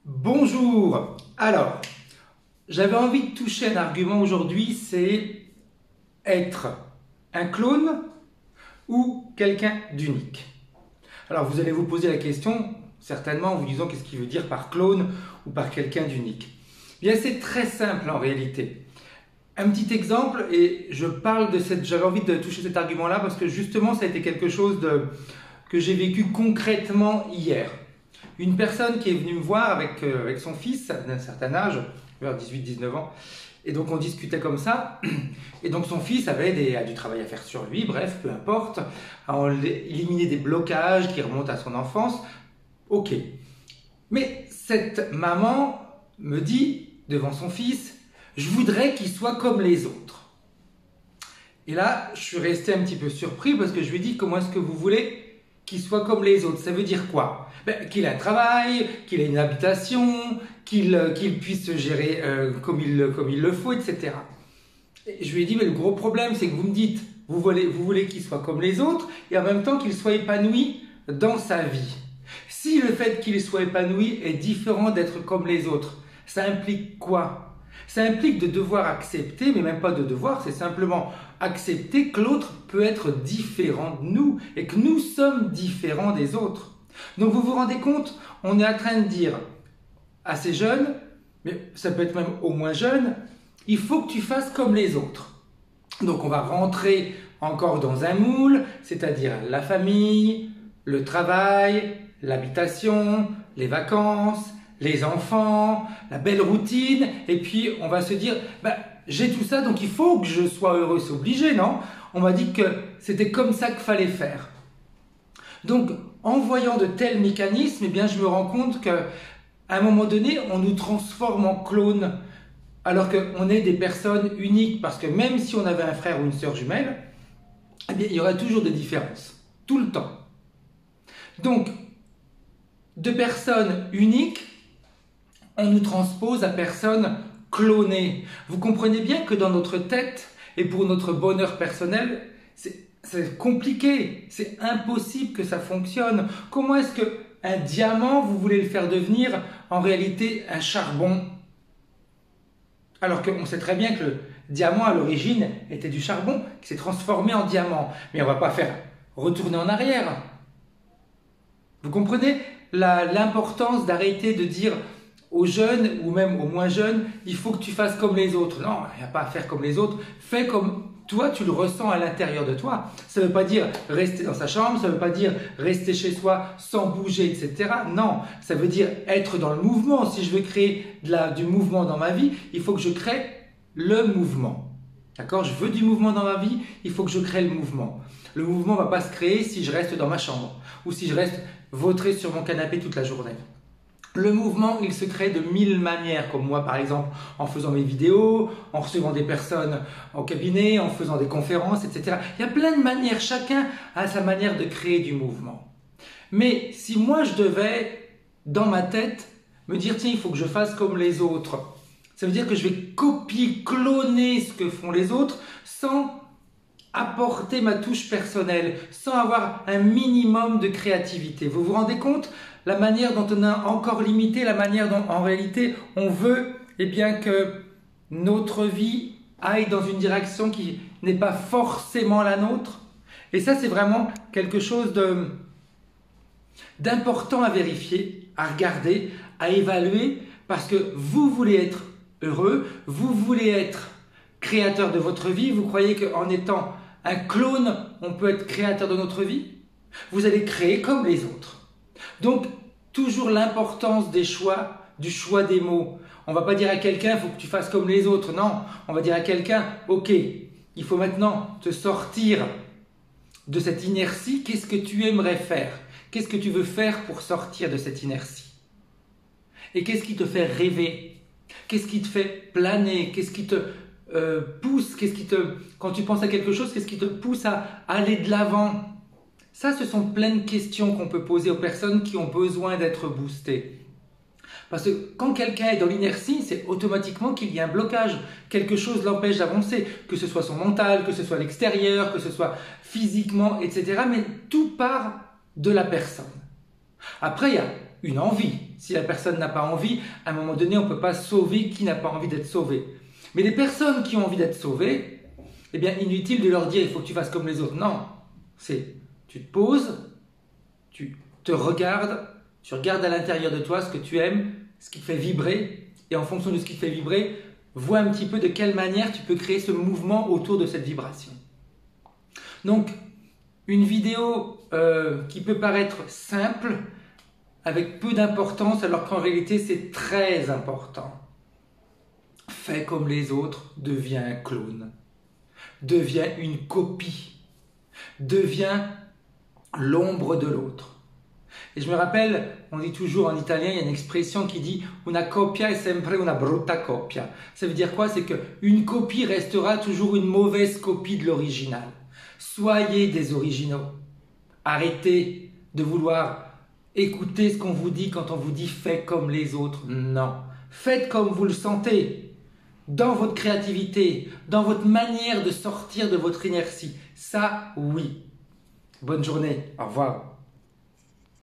Bonjour. Alors, j'avais envie de toucher un argument aujourd'hui, c'est être un clone ou quelqu'un d'unique. Alors, vous allez vous poser la question, certainement en vous disant qu'est-ce qu'il veut dire par clone ou par quelqu'un d'unique. Bien, c'est très simple en réalité. Un petit exemple, et j'avais envie de toucher cet argument-là parce que justement, ça a été quelque chose que j'ai vécu concrètement hier. Une personne qui est venue me voir avec son fils d'un certain âge, vers 18-19 ans, et donc on discutait comme ça, et donc son fils a du travail à faire sur lui, bref, peu importe, à éliminer des blocages qui remontent à son enfance, ok. Mais cette maman me dit, devant son fils, je voudrais qu'il soit comme les autres. Et là, je suis resté un petit peu surpris parce que je lui ai dit, comment est-ce que vous voulez qu'il soit comme les autres? Ça veut dire quoi? Qu'il ait un travail, qu'il ait une habitation, qu'il puisse se gérer comme il le faut, etc. Et je lui ai dit, mais le gros problème, c'est que vous me dites, vous voulez qu'il soit comme les autres, et en même temps qu'il soit épanoui dans sa vie. Si le fait qu'il soit épanoui est différent d'être comme les autres, ça implique quoi? Ça implique de devoir accepter, mais même pas de devoir, c'est simplement accepter que l'autre peut être différent de nous et que nous sommes différents des autres. Donc vous vous rendez compte, on est en train de dire à ces jeunes, mais ça peut être même au moins jeune, il faut que tu fasses comme les autres. Donc on va rentrer encore dans un moule, c'est-à-dire la famille, le travail, l'habitation, les vacances, les enfants, la belle routine, et puis on va se dire, j'ai tout ça, donc il faut que je sois heureux, c'est obligé, non? On m'a dit que c'était comme ça qu'il fallait faire. Donc, en voyant de tels mécanismes, eh bien, je me rends compte qu'à un moment donné, on nous transforme en clones, alors qu'on est des personnes uniques, parce que même si on avait un frère ou une sœur jumelle, eh bien, il y aura toujours des différences, tout le temps. Donc, de personnes uniques, on nous transpose à personnes clonées. Vous comprenez bien que dans notre tête, et pour notre bonheur personnel, c'est compliqué, c'est impossible que ça fonctionne. Comment est-ce qu'un diamant, vous voulez le faire devenir en réalité un charbon? Alors qu'on sait très bien que le diamant à l'origine était du charbon qui s'est transformé en diamant. Mais on ne va pas faire retourner en arrière. Vous comprenez l'importance d'arrêter de dire aux jeunes ou même aux moins jeunes, il faut que tu fasses comme les autres. Non, il n'y a pas à faire comme les autres. Fais comme toi, tu le ressens à l'intérieur de toi. Ça ne veut pas dire rester dans sa chambre, ça ne veut pas dire rester chez soi sans bouger, etc. Non, ça veut dire être dans le mouvement. Si je veux créer du mouvement dans ma vie, il faut que je crée le mouvement. D'accord? Je veux du mouvement dans ma vie, il faut que je crée le mouvement. Le mouvement ne va pas se créer si je reste dans ma chambre ou si je reste vautré sur mon canapé toute la journée. Le mouvement, il se crée de 1000 manières, comme moi par exemple, en faisant mes vidéos, en recevant des personnes en cabinet, en faisant des conférences, etc. Il y a plein de manières, chacun a sa manière de créer du mouvement. Mais si moi je devais, dans ma tête, me dire tiens, il faut que je fasse comme les autres, ça veut dire que je vais copier, cloner ce que font les autres sans apporter ma touche personnelle, sans avoir un minimum de créativité. Vous vous rendez compte? La manière dont on a encore limité, la manière dont en réalité on veut que notre vie aille dans une direction qui n'est pas forcément la nôtre. Et ça, c'est vraiment quelque chose d'important à vérifier, à regarder, à évaluer, parce que vous voulez être heureux, vous voulez être créateur de votre vie. Vous croyez qu'en étant un clone, on peut être créateur de notre vie? Vous allez créer comme les autres. Donc, toujours l'importance du choix des mots. On ne va pas dire à quelqu'un, il faut que tu fasses comme les autres. Non, on va dire à quelqu'un, ok, il faut maintenant te sortir de cette inertie. Qu'est-ce que tu aimerais faire? Qu'est-ce que tu veux faire pour sortir de cette inertie? Et qu'est-ce qui te fait rêver? Qu'est-ce qui te fait planer? Qu'est-ce qui te pousse? Quand tu penses à quelque chose, qu'est-ce qui te pousse à aller de l'avant? Ça, ce sont plein de questions qu'on peut poser aux personnes qui ont besoin d'être boostées. Parce que quand quelqu'un est dans l'inertie, c'est automatiquement qu'il y a un blocage. Quelque chose l'empêche d'avancer, que ce soit son mental, que ce soit l'extérieur, que ce soit physiquement, etc. Mais tout part de la personne. Après, il y a une envie. Si la personne n'a pas envie, à un moment donné, on ne peut pas sauver qui n'a pas envie d'être sauvé. Mais les personnes qui ont envie d'être sauvées, eh bien, inutile de leur dire il faut que tu fasses comme les autres. Non, c'est tu te poses, tu te regardes, tu regardes à l'intérieur de toi ce que tu aimes, ce qui te fait vibrer, et en fonction de ce qui te fait vibrer, vois un petit peu de quelle manière tu peux créer ce mouvement autour de cette vibration. Donc, une vidéo qui peut paraître simple, avec peu d'importance, alors qu'en réalité c'est très important. Fais comme les autres, deviens un clone, deviens une copie, deviens l'ombre de l'autre. Et je me rappelle, on dit toujours en italien, il y a une expression qui dit « una copia è sempre una brutta copia ». Ça veut dire quoi? C'est qu'une copie restera toujours une mauvaise copie de l'original. Soyez des originaux. Arrêtez de vouloir écouter ce qu'on vous dit quand on vous dit « fais comme les autres ». Non. Faites comme vous le sentez, dans votre créativité, dans votre manière de sortir de votre inertie. Ça, oui. Bonne journée. Au revoir.